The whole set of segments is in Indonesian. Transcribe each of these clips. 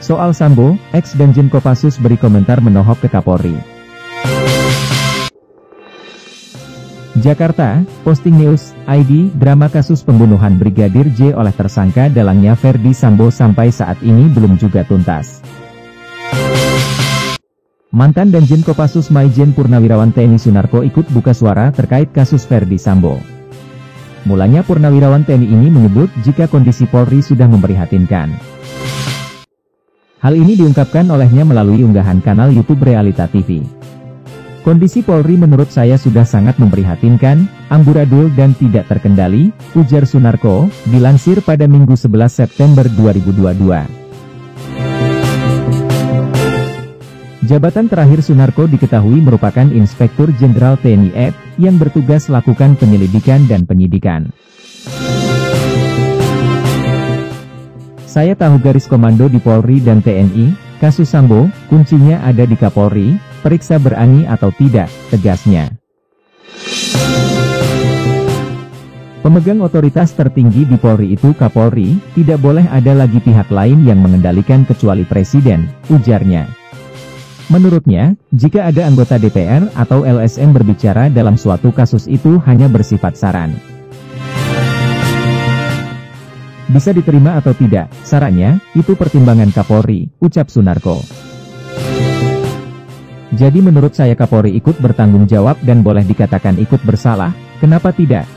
Soal Sambo, ex-Danjen Kopassus beri komentar menohok ke Kapolri. Jakarta, Posting News, ID, drama kasus pembunuhan Brigadir J oleh tersangka dalangnya Ferdi Sambo sampai saat ini belum juga tuntas. Mantan Danjen Kopassus Maijen Purnawirawan TNI Sunarko ikut buka suara terkait kasus Ferdi Sambo. Mulanya Purnawirawan TNI ini menyebut jika kondisi Polri sudah memprihatinkan. Hal ini diungkapkan olehnya melalui unggahan kanal YouTube Realita TV. Kondisi Polri menurut saya sudah sangat memprihatinkan, amburadul dan tidak terkendali, ujar Sunarko, dilansir pada Minggu 11 September 2022. Jabatan terakhir Sunarko diketahui merupakan Inspektur Jenderal TNI AD, yang bertugas lakukan penyelidikan dan penyidikan. Saya tahu garis komando di Polri dan TNI, kasus Sambo, kuncinya ada di Kapolri, periksa berani atau tidak, tegasnya. Pemegang otoritas tertinggi di Polri itu Kapolri, tidak boleh ada lagi pihak lain yang mengendalikan kecuali Presiden, ujarnya. Menurutnya, jika ada anggota DPR atau LSM berbicara dalam suatu kasus itu hanya bersifat saran. Bisa diterima atau tidak, sarannya, itu pertimbangan Kapolri, ucap Sunarko. Jadi menurut saya Kapolri ikut bertanggung jawab dan boleh dikatakan ikut bersalah, kenapa tidak?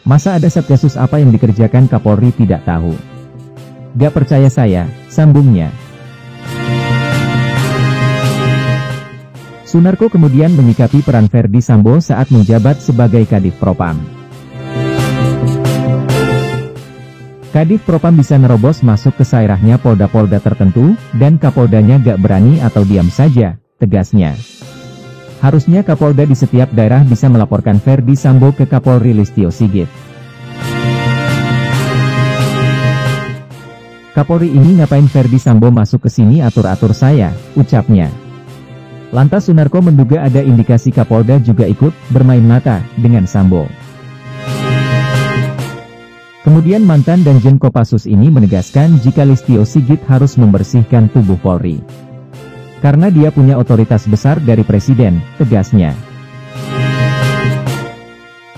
Masa ada satgasus apa yang dikerjakan Kapolri tidak tahu? Gak percaya saya, sambungnya. Sunarko kemudian menyikapi peran Ferdi Sambo saat menjabat sebagai Kadif Propam. Kadif Propam bisa nerobos masuk ke sairahnya polda-polda tertentu, dan Kapoldanya gak berani atau diam saja, tegasnya. Harusnya Kapolda di setiap daerah bisa melaporkan Ferdi Sambo ke Kapolri Listio Sigit. Kapolri ini ngapain Ferdi Sambo masuk ke sini atur-atur saya, ucapnya. Lantas Sunarko menduga ada indikasi Kapolda juga ikut bermain mata dengan Sambo. Kemudian mantan Danjen Kopassus ini menegaskan jika Listio Sigit harus membersihkan tubuh Polri. Karena dia punya otoritas besar dari Presiden, tegasnya.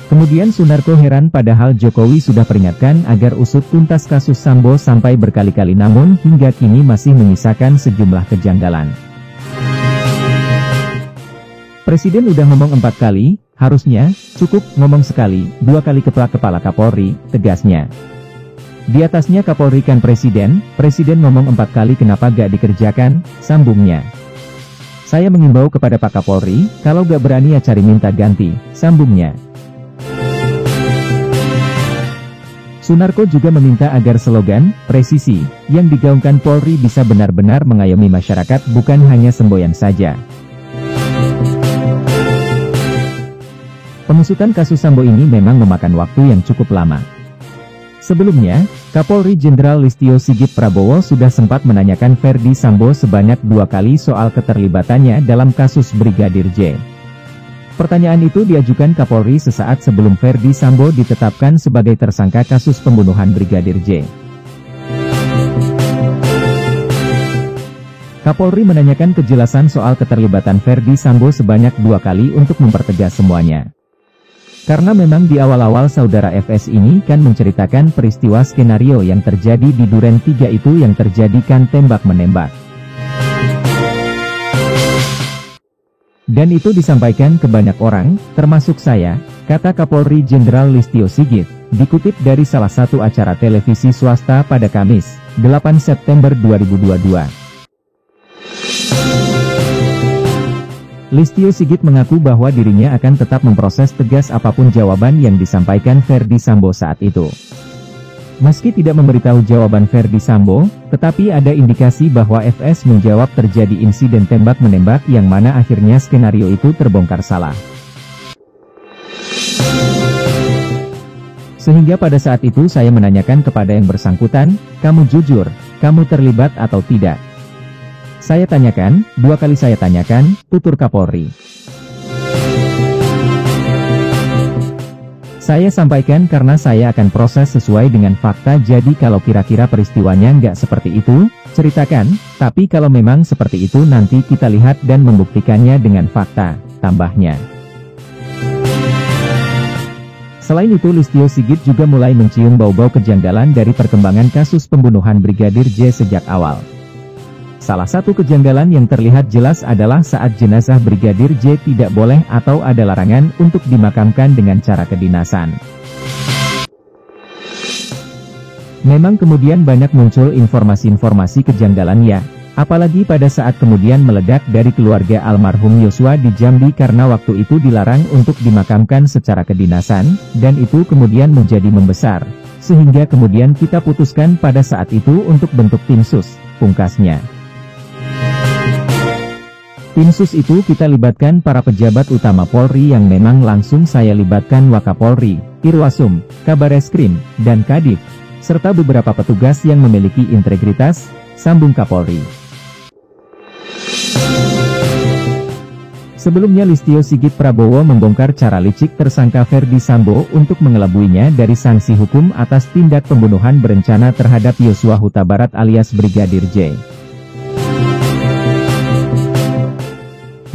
Kemudian Sunarko heran padahal Jokowi sudah peringatkan agar usut tuntas kasus Sambo sampai berkali-kali namun hingga kini masih menyisakan sejumlah kejanggalan. Presiden udah ngomong 4 kali, harusnya, cukup, ngomong sekali, 2 kali keplak kepala Kapolri, tegasnya. Di atasnya Kapolri kan Presiden ngomong 4 kali kenapa gak dikerjakan, sambungnya. Saya mengimbau kepada Pak Kapolri, kalau gak berani ya cari minta ganti, sambungnya. Sunarko juga meminta agar slogan, presisi, yang digaungkan Polri bisa benar-benar mengayomi masyarakat bukan hanya semboyan saja. Pengusutan kasus Sambo ini memang memakan waktu yang cukup lama. Sebelumnya, Kapolri Jenderal Listio Sigit Prabowo sudah sempat menanyakan Ferdi Sambo sebanyak 2 kali soal keterlibatannya dalam kasus Brigadir J. Pertanyaan itu diajukan Kapolri sesaat sebelum Ferdi Sambo ditetapkan sebagai tersangka kasus pembunuhan Brigadir J. Kapolri menanyakan kejelasan soal keterlibatan Ferdi Sambo sebanyak 2 kali untuk mempertegas semuanya. Karena memang di awal-awal saudara FS ini kan menceritakan peristiwa skenario yang terjadi di Duren 3 itu yang terjadikan tembak-menembak. Dan itu disampaikan ke banyak orang, termasuk saya, kata Kapolri Jenderal Listio Sigit, dikutip dari salah satu acara televisi swasta pada Kamis, 8 September 2022. Listio Sigit mengaku bahwa dirinya akan tetap memproses tegas apapun jawaban yang disampaikan Ferdi Sambo saat itu. Meski tidak memberitahu jawaban Ferdi Sambo, tetapi ada indikasi bahwa FS menjawab terjadi insiden tembak-menembak yang mana akhirnya skenario itu terbongkar salah. Sehingga pada saat itu saya menanyakan kepada yang bersangkutan, kamu jujur, kamu terlibat atau tidak? Saya tanyakan, 2 kali saya tanyakan, tutur Kapolri. Saya sampaikan karena saya akan proses sesuai dengan fakta jadi kalau kira-kira peristiwanya nggak seperti itu, Ceritakan, tapi kalau memang seperti itu nanti kita lihat dan membuktikannya dengan fakta, tambahnya. Selain itu Listio Sigit juga mulai mencium bau-bau kejanggalan dari perkembangan kasus pembunuhan Brigadir J sejak awal. Salah satu kejanggalan yang terlihat jelas adalah saat jenazah Brigadir J tidak boleh atau ada larangan untuk dimakamkan dengan cara kedinasan. Memang kemudian banyak muncul informasi-informasi kejanggalan ya, apalagi pada saat kemudian meledak dari keluarga almarhum Yosua di Jambi karena waktu itu dilarang untuk dimakamkan secara kedinasan, dan itu kemudian menjadi membesar, sehingga kemudian kita putuskan pada saat itu untuk bentuk tim sus, pungkasnya. Tim sus itu kita libatkan para pejabat utama Polri yang memang langsung saya libatkan Wakapolri, Irwasum, Kabareskrim, dan Kadif, serta beberapa petugas yang memiliki integritas, sambung Kapolri. Sebelumnya Listio Sigit Prabowo membongkar cara licik tersangka Ferdi Sambo untuk mengelabuinya dari sanksi hukum atas tindak pembunuhan berencana terhadap Yosua Huta Barat alias Brigadir J.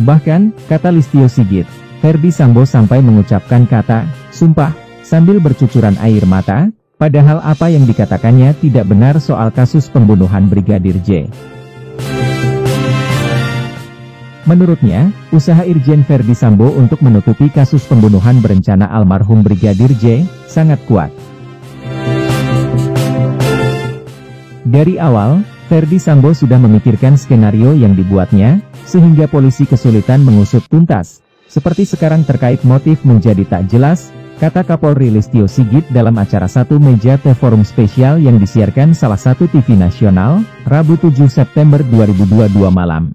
Bahkan, kata Listio Sigit, Ferdi Sambo sampai mengucapkan kata, sumpah, sambil bercucuran air mata, padahal apa yang dikatakannya tidak benar soal kasus pembunuhan Brigadir J. Menurutnya, usaha Irjen Ferdi Sambo untuk menutupi kasus pembunuhan berencana almarhum Brigadir J, sangat kuat. Dari awal, Ferdi Sambo sudah memikirkan skenario yang dibuatnya, sehingga polisi kesulitan mengusut tuntas. Seperti sekarang terkait motif menjadi tak jelas, kata Kapolri Listio Sigit dalam acara Satu Meja Teh Forum spesial yang disiarkan salah satu TV nasional, Rabu 7 September 2022 malam.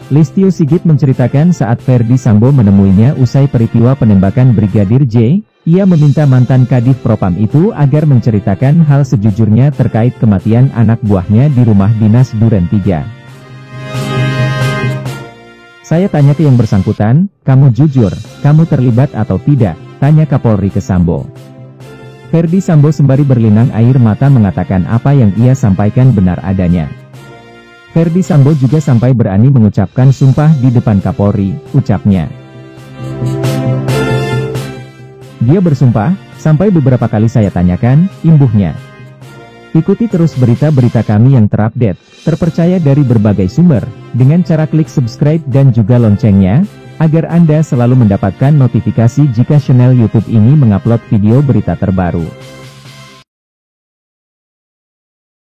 Listio Sigit menceritakan saat Ferdi Sambo menemuinya usai peristiwa penembakan Brigadir J, ia meminta mantan Kadif Propam itu agar menceritakan hal sejujurnya terkait kematian anak buahnya di rumah dinas Duren 3. Saya tanya ke yang bersangkutan, kamu jujur, kamu terlibat atau tidak, tanya Kapolri ke Sambo. Ferdi Sambo sembari berlinang air mata mengatakan apa yang ia sampaikan benar adanya. Ferdi Sambo juga sampai berani mengucapkan sumpah di depan Kapolri, ucapnya. Dia bersumpah, sampai beberapa kali saya tanyakan, imbuhnya. Ikuti terus berita-berita kami yang terupdate, terpercaya dari berbagai sumber, dengan cara klik subscribe dan juga loncengnya, agar Anda selalu mendapatkan notifikasi jika channel YouTube ini mengupload video berita terbaru.